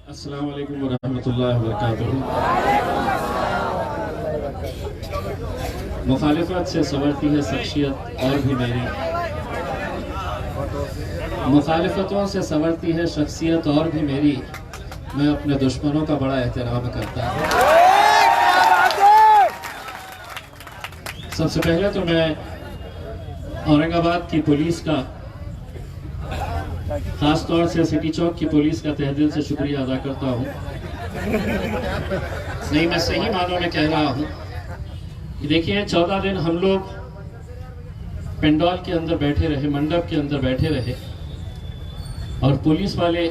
अस्सलाम वालेकुम वरहमतुल्लाहि वबरकातुहू। मुखालिफत से संवरती है शख्सियत और भी मेरी, मुखालिफतों से संवरती है शख्सियत और भी मेरी। मैं अपने दुश्मनों का बड़ा एहतराम करता हूँ। सबसे पहले तो मैं औरंगाबाद की पुलिस का, खास तौर से सिटी चौक की पुलिस का तहे दिल से शुक्रिया अदा करता हूँ। नहीं, मैं सही मानों में कह रहा हूँ कि देखिए 14 दिन हम लोग पेंडॉल के अंदर बैठे रहे, मंडप के अंदर बैठे रहे, और पुलिस वाले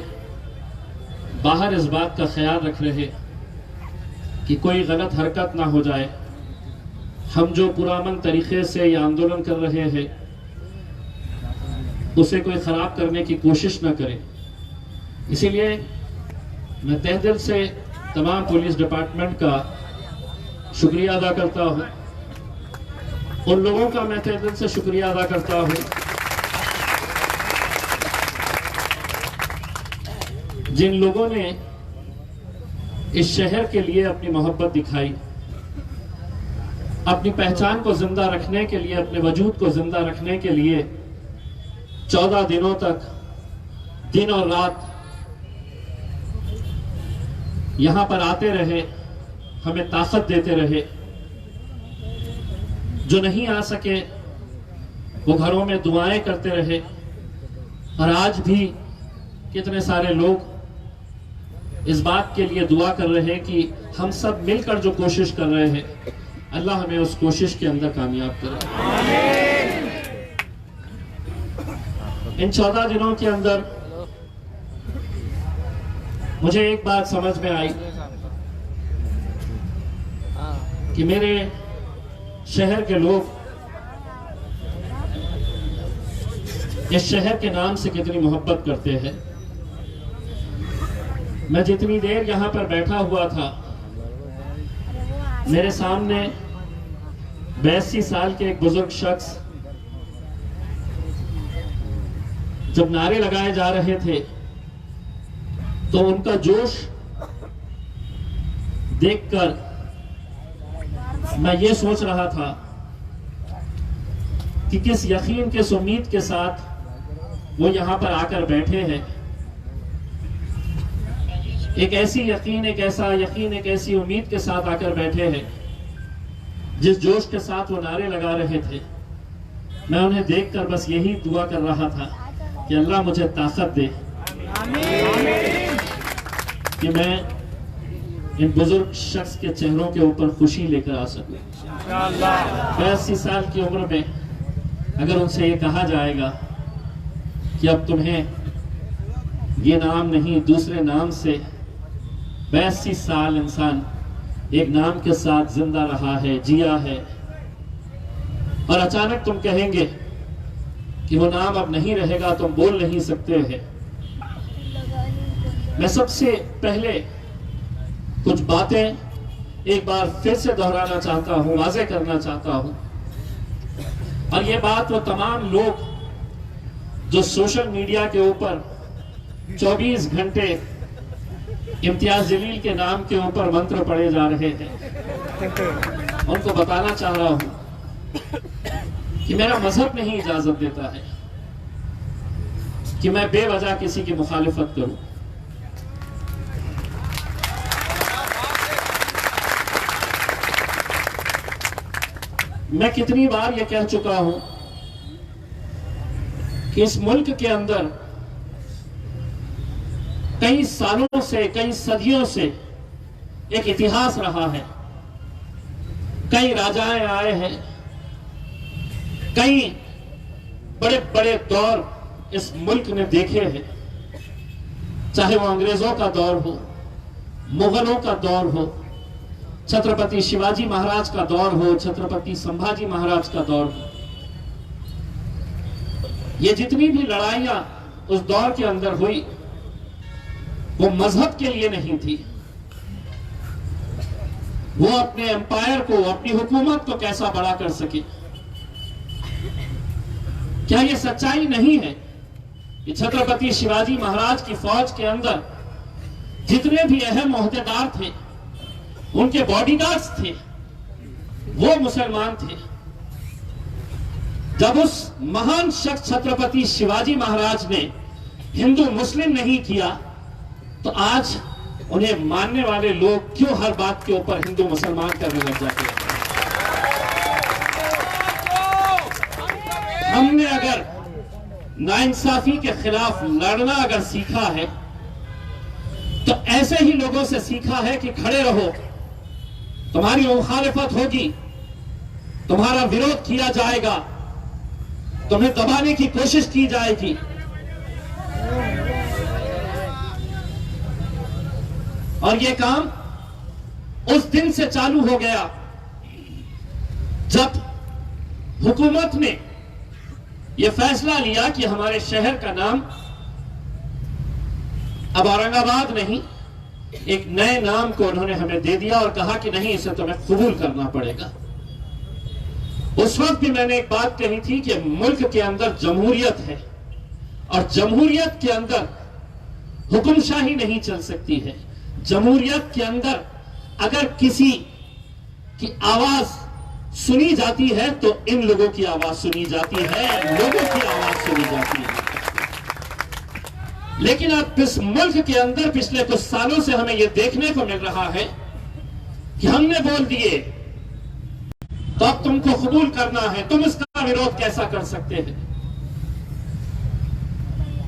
बाहर इस बात का ख्याल रख रहे कि कोई गलत हरकत ना हो जाए, हम जो पुरअमन तरीके से ये आंदोलन कर रहे हैं उसे कोई ख़राब करने की कोशिश ना करे। इसीलिए मैं तहे दिल से तमाम पुलिस डिपार्टमेंट का शुक्रिया अदा करता हूँ। उन लोगों का मैं तहे दिल से शुक्रिया अदा करता हूँ जिन लोगों ने इस शहर के लिए अपनी मोहब्बत दिखाई, अपनी पहचान को जिंदा रखने के लिए, अपने वजूद को जिंदा रखने के लिए 14 दिनों तक दिन और रात यहां पर आते रहे, हमें ताकत देते रहे। जो नहीं आ सके वो घरों में दुआएं करते रहे, और आज भी कितने सारे लोग इस बात के लिए दुआ कर रहे हैं कि हम सब मिलकर जो कोशिश कर रहे हैं, अल्लाह हमें उस कोशिश के अंदर कामयाब करे। इन 14 दिनों के अंदर मुझे एक बात समझ में आई कि मेरे शहर के लोग इस शहर के नाम से कितनी मोहब्बत करते हैं। मैं जितनी देर यहां पर बैठा हुआ था, मेरे सामने 82 साल के एक बुजुर्ग शख्स जब नारे लगाए जा रहे थे तो उनका जोश देखकर मैं ये सोच रहा था कि किस यकीन, किस उम्मीद के साथ वो यहां पर आकर बैठे हैं। एक ऐसी यकीन, एक ऐसा यकीन, एक ऐसी उम्मीद के साथ आकर बैठे हैं, जिस जोश के साथ वो नारे लगा रहे थे। मैं उन्हें देखकर बस यही दुआ कर रहा था कि अल्लाह मुझे ताकत दे कि मैं इन बुजुर्ग शख्स के चेहरों के ऊपर खुशी लेकर आ सकूं। 82 साल की उम्र में अगर उनसे ये कहा जाएगा कि अब तुम्हें ये नाम नहीं, दूसरे नाम से 82 साल इंसान एक नाम के साथ जिंदा रहा है, जिया है, और अचानक तुम कहेंगे कि वो नाम अब नहीं रहेगा, तुम बोल नहीं सकते हैं। मैं सबसे पहले कुछ बातें एक बार फिर से दोहराना चाहता हूं, वाज़ेह करना चाहता हूं, और ये बात वो तमाम लोग जो सोशल मीडिया के ऊपर 24 घंटे इम्तियाज जलील के नाम के ऊपर मंत्र पढ़े जा रहे हैं, उनको बताना चाह रहा हूं कि मेरा मजहब नहीं इजाजत देता है कि मैं बेवजह किसी की मुखालिफत करूं। मैं कितनी बार यह कह चुका हूं कि इस मुल्क के अंदर कई सालों से, कई सदियों से एक इतिहास रहा है। कई राजाएं आए हैं, कई बड़े बड़े दौर इस मुल्क ने देखे हैं, चाहे वो अंग्रेजों का दौर हो, मुगलों का दौर हो, छत्रपति शिवाजी महाराज का दौर हो, छत्रपति संभाजी महाराज का दौर हो। ये जितनी भी लड़ाइयां उस दौर के अंदर हुई वो मजहब के लिए नहीं थी, वो अपने एम्पायर को, अपनी हुकूमत को कैसा बड़ा कर सके। क्या ये सच्चाई नहीं है कि छत्रपति शिवाजी महाराज की फौज के अंदर जितने भी अहम ओहदेदार थे, उनके बॉडीगार्ड्स थे, वो मुसलमान थे। जब उस महान शख्स छत्रपति शिवाजी महाराज ने हिंदू मुस्लिम नहीं किया, तो आज उन्हें मानने वाले लोग क्यों हर बात के ऊपर हिंदू मुसलमान करने लग जाते हैं? हमने अगर नाइंसाफी के खिलाफ लड़ना अगर सीखा है, तो ऐसे ही लोगों से सीखा है कि खड़े रहो, तुम्हारी मुखालिफत होगी, तुम्हारा विरोध किया जाएगा, तुम्हें दबाने की कोशिश की जाएगी। और यह काम उस दिन से चालू हो गया जब हुकूमत ने यह फैसला लिया कि हमारे शहर का नाम अब औरंगाबाद नहीं, एक नए नाम को उन्होंने हमें दे दिया और कहा कि नहीं, इसे तुम्हें कबूल करना पड़ेगा। उस वक्त भी मैंने एक बात कही थी कि मुल्क के अंदर जमहूरियत है और जमहूरियत के अंदर हुक्मशाही नहीं चल सकती है। जमहूरियत के अंदर अगर किसी की आवाज सुनी जाती है तो इन लोगों की आवाज सुनी जाती है, लोगों की आवाज सुनी जाती है। लेकिन अब इस मुल्क के अंदर पिछले कुछ सालों से हमें यह देखने को मिल रहा है कि हमने बोल दिए तो अब तुमको कबूल करना है, तुम इसका विरोध कैसा कर सकते हैं?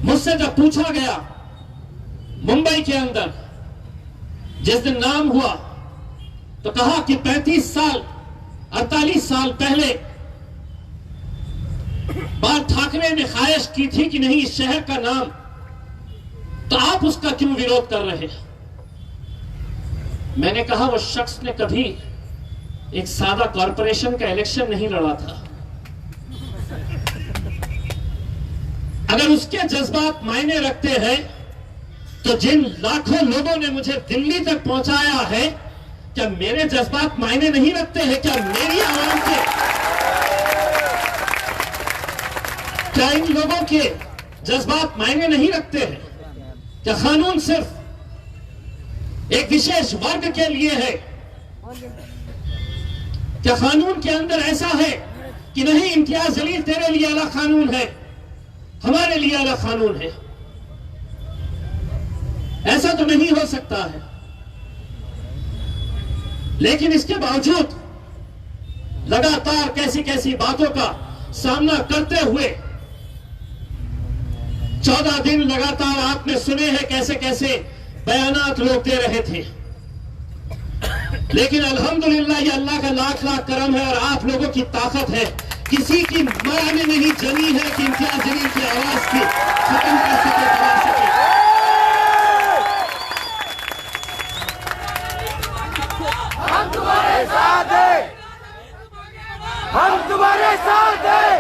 मुझसे जब पूछा गया मुंबई के अंदर जिस दिन नाम हुआ, तो कहा कि 35 साल 48 साल पहले बाल ठाकरे ने ख्वाहिश की थी कि नहीं, इस शहर का नाम, तो आप उसका क्यों विरोध कर रहे हैं? मैंने कहा वो शख्स ने कभी एक सादा कॉरपोरेशन का इलेक्शन नहीं लड़ा था। अगर उसके जज्बात मायने रखते हैं तो जिन लाखों लोगों ने मुझे दिल्ली तक पहुंचाया है, क्या मेरे जज्बात मायने नहीं रखते हैं? क्या मेरी आवाम के, क्या इन लोगों के जज्बात मायने नहीं रखते हैं? क्या कानून सिर्फ एक विशेष वर्ग के लिए है? क्या कानून के अंदर ऐसा है कि नहीं, इम्तियाज जलील तेरे लिए अलग कानून है, हमारे लिए अलग कानून है? ऐसा तो नहीं हो सकता है। लेकिन इसके बावजूद लगातार कैसी कैसी बातों का सामना करते हुए 14 दिन लगातार आपने सुने हैं कैसे कैसे बयानात लोग दे रहे थे। लेकिन अल्हम्दुलिल्लाह ये अल्लाह का लाख लाख करम है और आप लोगों की ताकत है, किसी की मां में नहीं जमी है कि इम्तियाज जलील की आवाज की खत्म कर सके, दबा सके। हम तुम्हारे साथ हैं, हम तुम्हारे साथ हैं,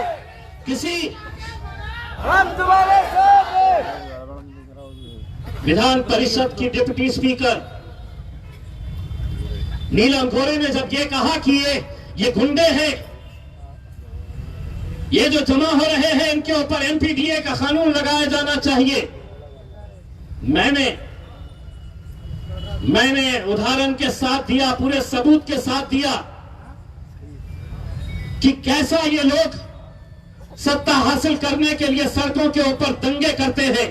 हम तुम्हारे साथ हैं। विधान परिषद की डिप्टी स्पीकर नीलम गोरे ने जब ये कहा कि ये गुंडे हैं, ये जो जमा हो रहे हैं, इनके ऊपर एमपीडीए का कानून लगाया जाना चाहिए, मैंने उदाहरण के साथ दिया, पूरे सबूत के साथ दिया कि कैसा ये लोग सत्ता हासिल करने के लिए सड़कों के ऊपर दंगे करते हैं।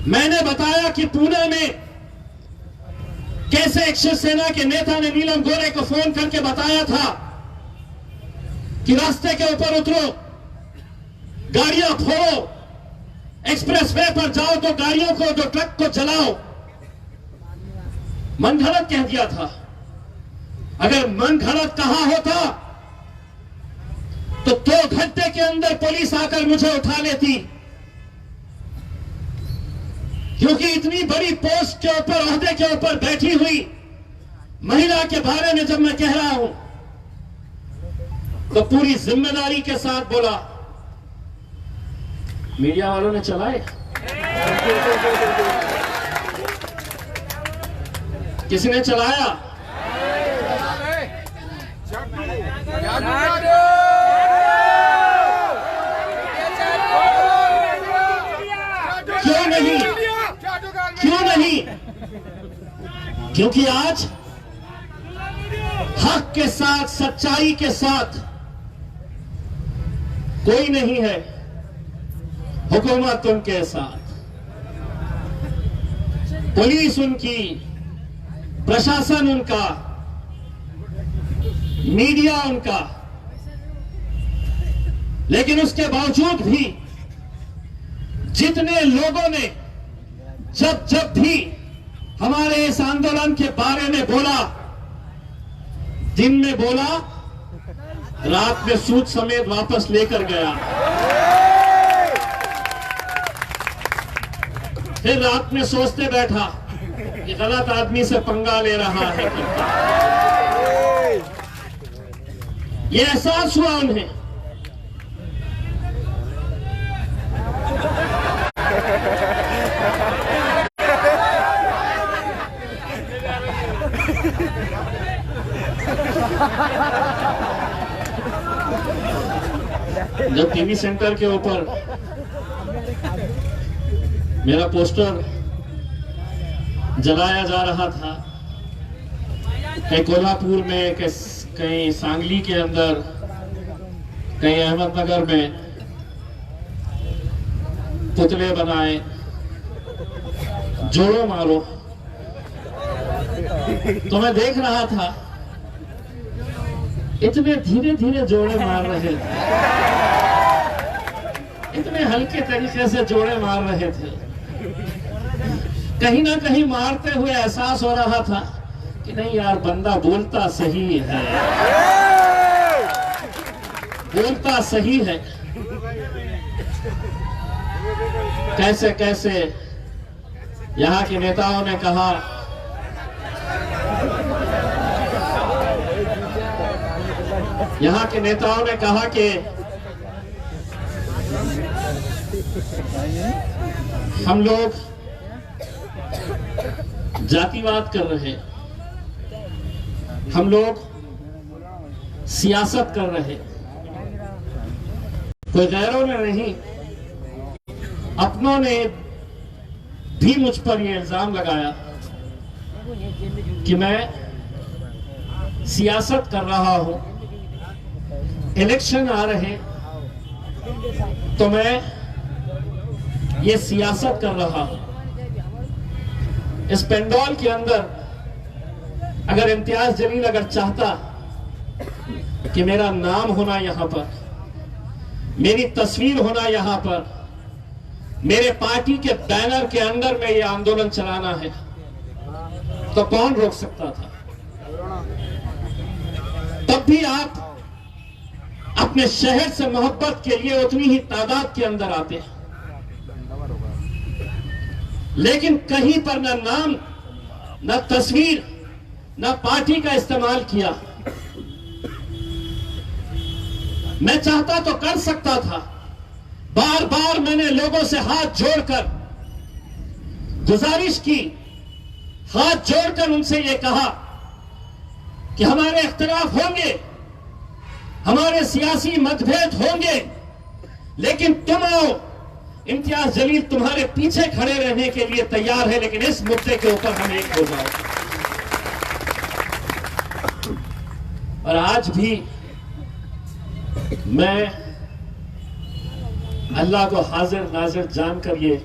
मैंने बताया कि पुणे में कैसे एक शिवसेना के नेता ने नीलम गोरे को फोन करके बताया था कि रास्ते के ऊपर उतरो, गाड़ियां फोड़ो, एक्सप्रेस वे पर जाओ तो गाड़ियों को, जो ट्रक को जलाओ। मन घड़त कह दिया था। अगर मन घड़त कहा होता तो 2 घंटे के अंदर पुलिस आकर मुझे उठा लेती, क्योंकि इतनी बड़ी पोस्ट के ऊपर, ओहदे के ऊपर बैठी हुई महिला के बारे में जब मैं कह रहा हूं तो पूरी जिम्मेदारी के साथ बोला। मीडिया वालों ने चलाए, किसी ने चलाया? क्यों नहीं? क्यों नहीं? क्योंकि आज हक के साथ, सच्चाई के साथ कोई नहीं है, हुकूमत उनके साथ, पुलिस उनकी, प्रशासन उनका, मीडिया उनका। लेकिन उसके बावजूद भी जितने लोगों ने जब जब भी हमारे इस आंदोलन के बारे में बोला, दिन में बोला, रात में सूद समेत वापस लेकर गया, फिर रात में सोचते बैठा कि गलत आदमी से पंगा ले रहा है। ये एहसास हुआ उन्हें। जब टीवी सेंटर के ऊपर मेरा पोस्टर जलाया जा रहा था, कहीं कोल्हापुर में, कहीं सांगली के अंदर, कहीं अहमदनगर में पुतले बनाए, जोड़ो मारो, तो मैं देख रहा था इतने धीरे धीरे जोड़े मार रहे थे, इतने हल्के तरीके से जोड़े मार रहे थे। कहीं ना कहीं मारते हुए एहसास हो रहा था कि नहीं यार, बंदा बोलता सही है, बोलता सही है। कैसे कैसे यहाँ के नेताओं ने कहा कि हम लोग जातिवाद कर रहे हैं, हम लोग सियासत कर रहे हैं। कोई गैरों ने नहीं, अपनों ने भी मुझ पर यह इल्जाम लगाया कि मैं सियासत कर रहा हूं, इलेक्शन आ रहे तो मैं ये सियासत कर रहा हूं। इस पेंडोल के अंदर अगर इम्तियाज जलील अगर चाहता कि मेरा नाम होना यहां पर, मेरी तस्वीर होना यहां पर, मेरे पार्टी के बैनर के अंदर में यह आंदोलन चलाना है, तो कौन रोक सकता था? तब भी आप अपने शहर से मोहब्बत के लिए उतनी ही तादाद के अंदर आते हैं, लेकिन कहीं पर न नाम, न तस्वीर, न पार्टी का इस्तेमाल किया। मैं चाहता तो कर सकता था, बार बार मैंने लोगों से हाथ जोड़कर गुजारिश की, हाथ जोड़कर उनसे यह कहा कि हमारे इख्तिलाफ होंगे, हमारे सियासी मतभेद होंगे, लेकिन तुम आओ, इम्तियाज जलील तुम्हारे पीछे खड़े रहने के लिए तैयार है, लेकिन इस मुद्दे के ऊपर हम एक हो जाओ। और आज भी मैं अल्लाह को हाजिर नाजिर जानकर ये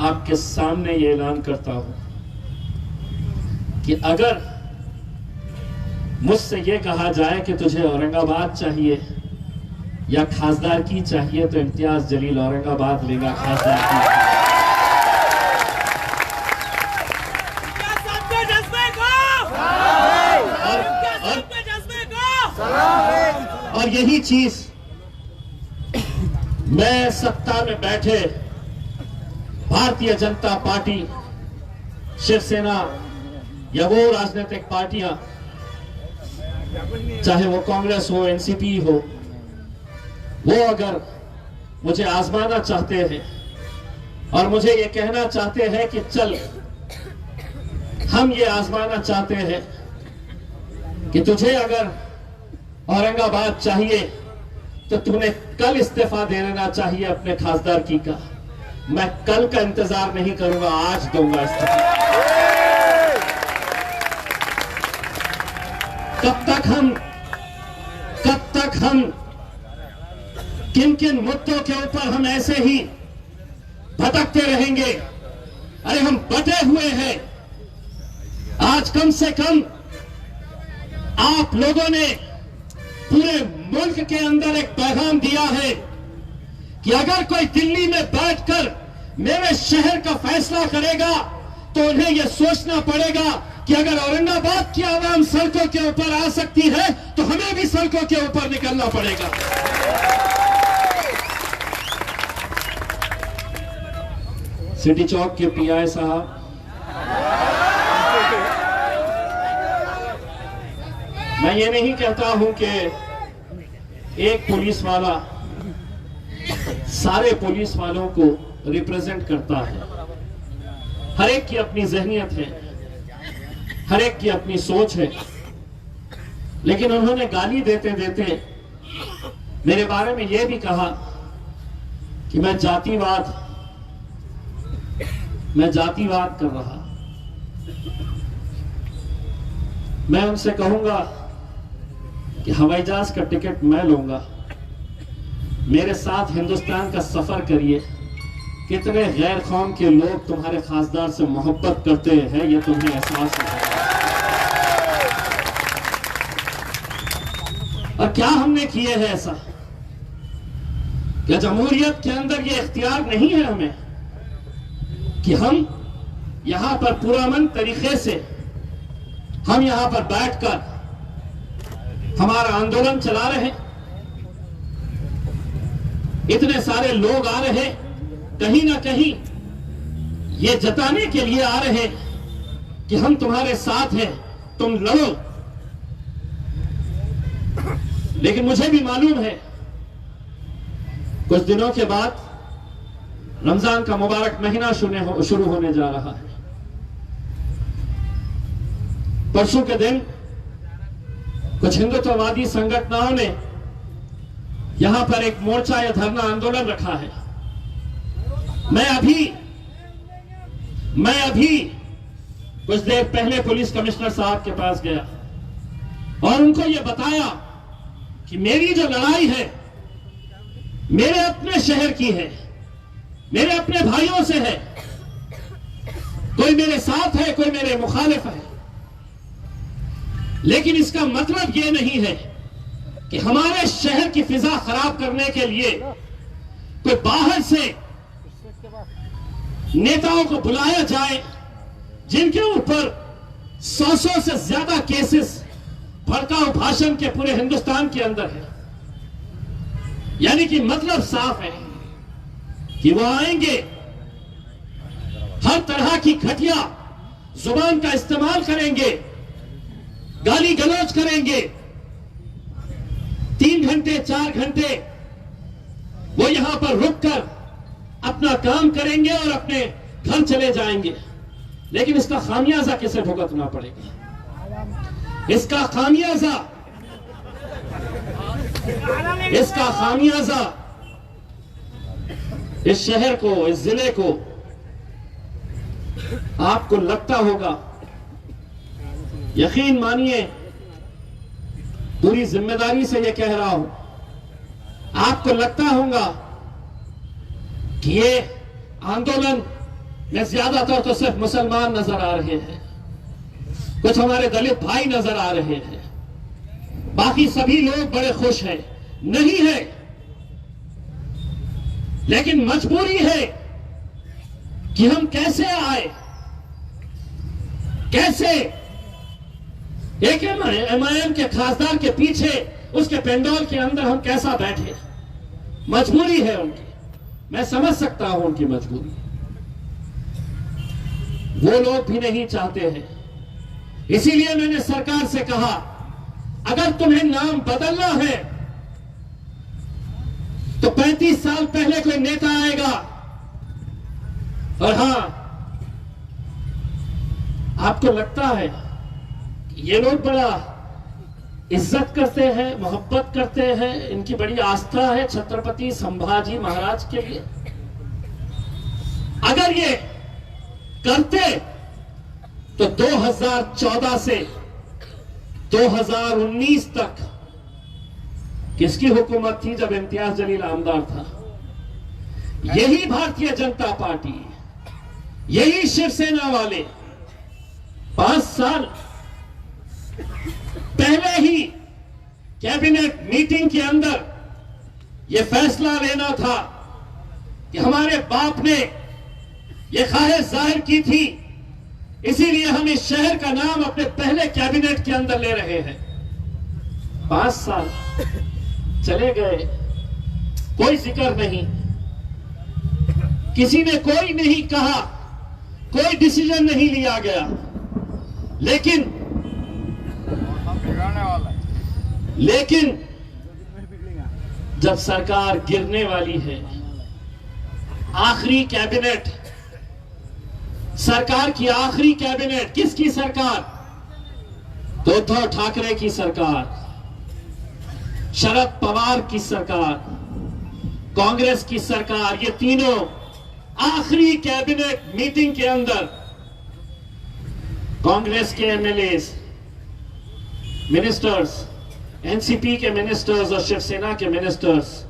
आपके सामने ये ऐलान करता हूं कि अगर मुझसे ये कहा जाए कि तुझे औरंगाबाद चाहिए या खासदार की चाहिए, तो इम्तियाज जलील औरंगाबाद लेगा, खासदार की। और यही चीज मैं सत्ता में बैठे भारतीय जनता पार्टी, शिवसेना या वो राजनीतिक पार्टियां, चाहे वो कांग्रेस हो, एनसीपी हो, वो अगर मुझे आजमाना चाहते हैं और मुझे ये कहना चाहते हैं कि चल हम ये आजमाना चाहते हैं कि तुझे अगर औरंगाबाद चाहिए तो तूने कल इस्तीफा दे देना चाहिए अपने खासदार की का, मैं कल का इंतजार नहीं करूंगा, आज दूंगा इस्तीफा। कब तक हम किन किन मुद्दों के ऊपर हम ऐसे ही भटकते रहेंगे? अरे हम बटे हुए हैं। आज कम से कम आप लोगों ने पूरे मुल्क के अंदर एक पैगाम दिया है कि अगर कोई दिल्ली में बैठकर मेरे शहर का फैसला करेगा तो उन्हें यह सोचना पड़ेगा कि अगर औरंगाबाद की आवाम सड़कों के ऊपर आ सकती है तो हमें भी सड़कों के ऊपर निकलना पड़ेगा। सिटी चौक के पीआई साहब, मैं ये नहीं कहता हूं कि एक पुलिस वाला सारे पुलिस वालों को रिप्रेजेंट करता है। हर एक की अपनी जहनियत है, हर एक की अपनी सोच है, लेकिन उन्होंने गाली देते देते मेरे बारे में यह भी कहा कि मैं जातिवाद कर रहा। मैं उनसे कहूंगा कि हवाई जहाज का टिकट मैं लूंगा, मेरे साथ हिंदुस्तान का सफर करिए। कितने गैर कौम के लोग तुम्हारे खासदार से मोहब्बत करते हैं, यह तुम्हें एहसास है। और क्या हमने किए हैं ऐसा? क्या जमहूरियत के अंदर यह इख्तियार नहीं है हमें कि हम यहां पर पुरअमन तरीके से हम यहां पर बैठकर हमारा आंदोलन चला रहे हैं? इतने सारे लोग आ रहे, कहीं ना कहीं ये जताने के लिए आ रहे कि हम तुम्हारे साथ हैं, तुम लड़ो। लेकिन मुझे भी मालूम है कुछ दिनों के बाद रमजान का मुबारक महीना शुरू होने जा रहा है। परसों के दिन कुछ हिंदुत्ववादी संगठनों ने यहां पर एक मोर्चा या धरना आंदोलन रखा है। मैं अभी कुछ देर पहले पुलिस कमिश्नर साहब के पास गया और उनको यह बताया कि मेरी जो लड़ाई है मेरे अपने शहर की है, मेरे अपने भाइयों से है। कोई मेरे साथ है, कोई मेरे मुखालिफ है, लेकिन इसका मतलब यह नहीं है कि हमारे शहर की फिजा खराब करने के लिए कोई बाहर से नेताओं को बुलाया जाए जिनके ऊपर 100 से ज्यादा केसेस भड़काऊ भाषण के पूरे हिंदुस्तान के अंदर है। यानी कि मतलब साफ है कि वो आएंगे, हर तरह की घटिया जुबान का इस्तेमाल करेंगे, गाली गलौज करेंगे। 3 घंटे 4 घंटे वो यहां पर रुककर अपना काम करेंगे और अपने घर चले जाएंगे। लेकिन इसका खामियाजा किसे भुगतना पड़ेगा? इसका खामियाजा इस शहर को, इस जिले को, आपको लगता होगा, यकीन मानिए, पूरी जिम्मेदारी से यह कह रहा हूं, आपको लगता होगा कि ये आंदोलन में ज्यादातर तो सिर्फ मुसलमान नजर आ रहे हैं, कुछ हमारे दलित भाई नजर आ रहे हैं, बाकी सभी लोग बड़े खुश हैं। नहीं है, लेकिन मजबूरी है कि हम कैसे आए, कैसे एक एमआईएम के खासदार के पीछे उसके पेंडोल के अंदर हम कैसा बैठे। मजबूरी है उनकी, मैं समझ सकता हूं उनकी मजबूरी। वो लोग भी नहीं चाहते हैं, इसीलिए मैंने सरकार से कहा, अगर तुम्हें नाम बदलना है तो 35 साल पहले कोई नेता आएगा और हां, आपको लगता है ये लोग बड़ा इज्जत करते हैं, मोहब्बत करते हैं, इनकी बड़ी आस्था है छत्रपति संभाजी महाराज के लिए। अगर ये करते तो 2014 से 2019 तक किसकी हुकूमत थी जब इम्तियाज जलील आमदार था? यही भारतीय जनता पार्टी, यही शिवसेना वाले 5 साल पहले ही कैबिनेट मीटिंग के अंदर यह फैसला लेना था कि हमारे बाप ने यह ख्वाहिश जाहिर की थी, इसीलिए हम इस शहर का नाम अपने पहले कैबिनेट के अंदर ले रहे हैं। 5 साल चले गए, कोई जिक्र नहीं, किसी ने कोई नहीं कहा, कोई डिसीजन नहीं लिया गया। लेकिन जब सरकार गिरने वाली है, आखिरी कैबिनेट, सरकार की आखिरी कैबिनेट, किसकी सरकार? तो उद्धव ठाकरे की सरकार, शरद पवार की सरकार, कांग्रेस की सरकार, ये तीनों आखिरी कैबिनेट मीटिंग के अंदर कांग्रेस के एमएलए, मिनिस्टर्स, एनसीपी के मिनिस्टर्स और शिवसेना के मिनिस्टर्स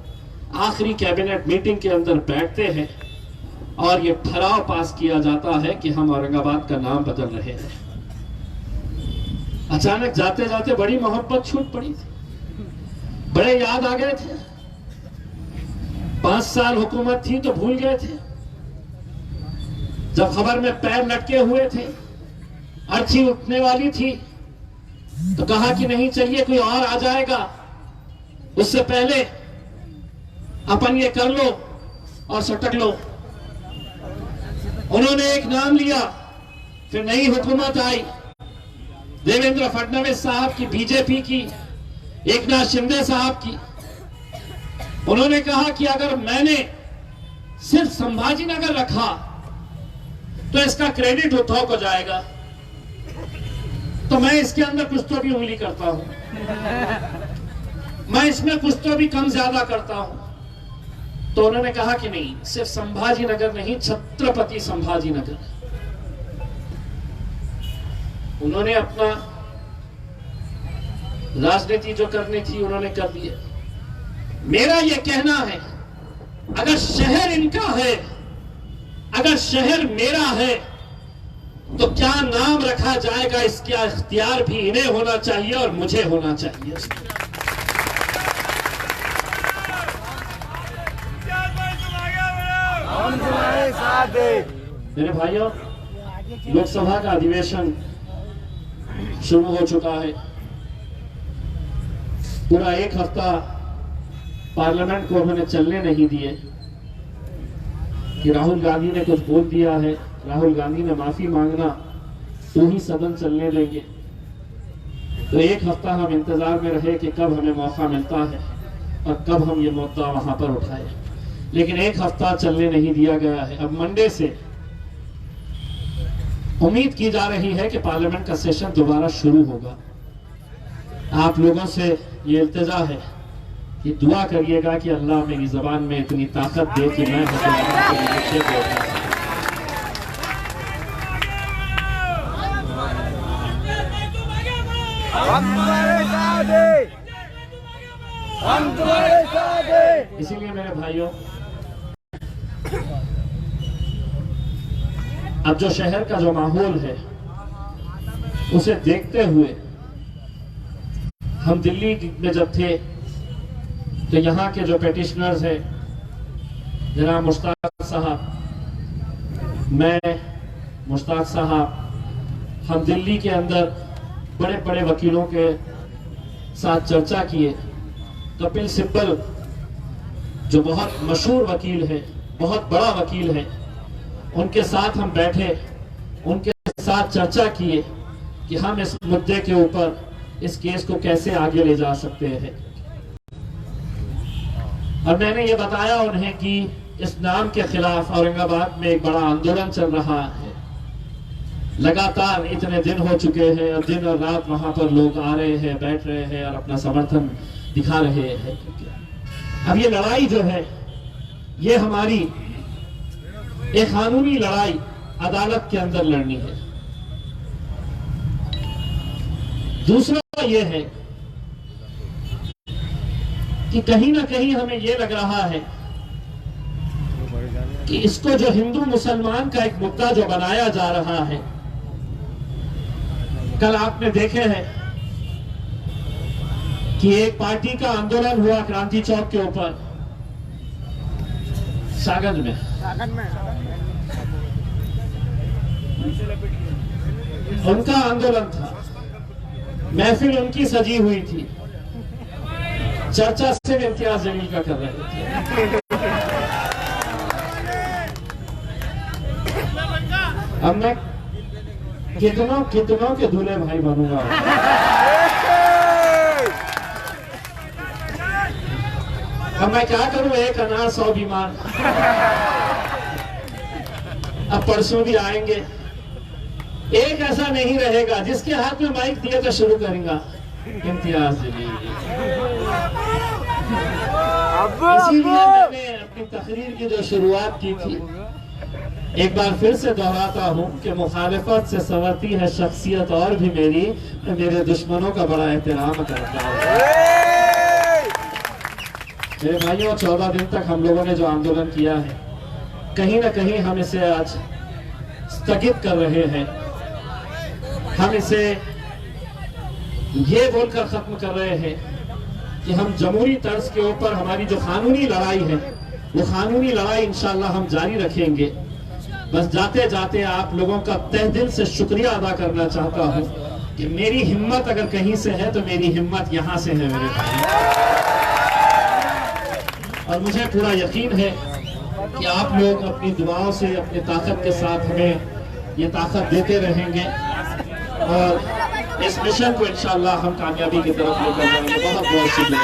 आखिरी कैबिनेट मीटिंग के अंदर बैठते हैं और ये ठराव पास किया जाता है कि हम औरंगाबाद का नाम बदल रहे हैं। अचानक जाते जाते बड़ी मोहब्बत छूट पड़ी थी, बड़े याद आ गए थे। 5 साल हुकूमत थी तो भूल गए थे। जब खबर में पैर लटके हुए थे, अर्थी उठने वाली थी, तो कहा कि नहीं चाहिए, कोई और आ जाएगा, उससे पहले अपन ये कर लो और सटक लो। उन्होंने एक नाम लिया, फिर नई हुकूमत आई, देवेंद्र फडणवीस साहब की, बीजेपी की, एकनाथ शिंदे साहब की। उन्होंने कहा कि अगर मैंने सिर्फ संभाजीनगर रखा तो इसका क्रेडिट उद्धव को जाएगा, तो मैं इसके अंदर कुछ तो भी उंगली करता हूं, मैं इसमें कुछ तो भी कम ज्यादा करता हूं। तो उन्होंने कहा कि नहीं, सिर्फ संभाजीनगर नहीं, छत्रपति संभाजीनगर। उन्होंने अपना राजनीति जो करनी थी उन्होंने कर दी। मेरा यह कहना है, अगर शहर इनका है, अगर शहर मेरा है, तो क्या नाम रखा जाएगा इसका इख्तियार भी इन्हें होना चाहिए और मुझे होना चाहिए। हम तुम्हारे साथ हैं। मेरे भाइयों, लोकसभा का अधिवेशन शुरू हो चुका है। पूरा 1 हफ्ता पार्लियामेंट को उन्होंने चलने नहीं दिए कि राहुल गांधी ने कुछ बोल दिया है, राहुल गांधी ने माफी मांगना तो ही सदन चलने देंगे। तो 1 हफ्ता हम इंतजार में रहे कि कब हमें मौका मिलता है और कब हम ये मुद्दा वहां पर उठाए, लेकिन 1 हफ्ता चलने नहीं दिया गया है। अब मंडे से उम्मीद की जा रही है कि पार्लियामेंट का सेशन दोबारा शुरू होगा। आप लोगों से ये इल्तिजा है कि दुआ करिएगा कि अल्लाह मेरी जबान में इतनी ताकत दे कि मैं हम तुम्हारे साथ हैं। हम तुम्हारे साथ हैं। इसीलिए मेरे भाइयों, अब जो शहर का जो माहौल है उसे देखते हुए, हम दिल्ली में जब थे तो यहाँ के जो पेटिशनर्स हैं, जनाब मुश्ताक साहब, मैं, मुश्ताक साहब, हम दिल्ली के अंदर बड़े बड़े वकीलों के साथ चर्चा किए। कपिल सिब्बल जो बहुत मशहूर वकील है, बहुत बड़ा वकील है, उनके साथ हम बैठे, उनके साथ चर्चा किए कि हम इस मुद्दे के ऊपर इस केस को कैसे आगे ले जा सकते हैं। और मैंने ये बताया उन्हें कि इस नाम के खिलाफ औरंगाबाद में एक बड़ा आंदोलन चल रहा है, लगातार इतने दिन हो चुके हैं और दिन और रात वहां पर लोग आ रहे हैं, बैठ रहे हैं और अपना समर्थन दिखा रहे हैं। अब ये लड़ाई जो है, ये हमारी एक कानूनी लड़ाई अदालत के अंदर लड़नी है। दूसरा यह है कि कहीं ना कहीं हमें यह लग रहा है कि इसको जो हिंदू मुसलमान का एक मुद्दा जो बनाया जा रहा है, कल आपने देखे हैं कि एक पार्टी का आंदोलन हुआ क्रांति चौक के ऊपर सागंज में। उनका आंदोलन था, महफिल उनकी सजी हुई थी, चर्चा सिर्फ इम्तियाज जलील का कर रहे थे। अब मैं कितनों के दूल्हे भाई बनूंगा। अब मैं क्या करूं, एक अनार 100 बीमार। अब परसों भी आएंगे, एक ऐसा नहीं रहेगा जिसके हाथ में माइक दिया तो शुरू करेगा इम्तियाज जलील। इसीलिए मैंने अपनी तकरीर की जो शुरुआत की थी, एक बार फिर से दोहराता हूं कि मुखालिफत से संवरती है शख्सियत और भी मेरे दुश्मनों का बड़ा एहतराम करता हूं। मेरे भाइयों, 14 दिन तक हम लोगों ने जो आंदोलन किया है, कहीं ना कहीं हम इसे आज स्थगित कर रहे हैं। हम इसे ये बोलकर खत्म कर रहे हैं कि हम जमहूरी तर्ज के ऊपर हमारी जो कानूनी लड़ाई है, वो कानूनी लड़ाई इंशाअल्लाह हम जारी रखेंगे। बस जाते जाते आप लोगों का तहे दिल से शुक्रिया अदा करना चाहता हूं कि मेरी हिम्मत अगर कहीं से है तो मेरी हिम्मत यहां से है मेरे भाई। और मुझे पूरा यकीन है कि आप लोग अपनी दुआओं से, अपनी ताकत के साथ हमें ये ताकत देते रहेंगे और इस मिशन को इंशाअल्लाह हम कामयाबी की तरफ लेकर जाएंगे। बहुत बहुत शुक्रिया।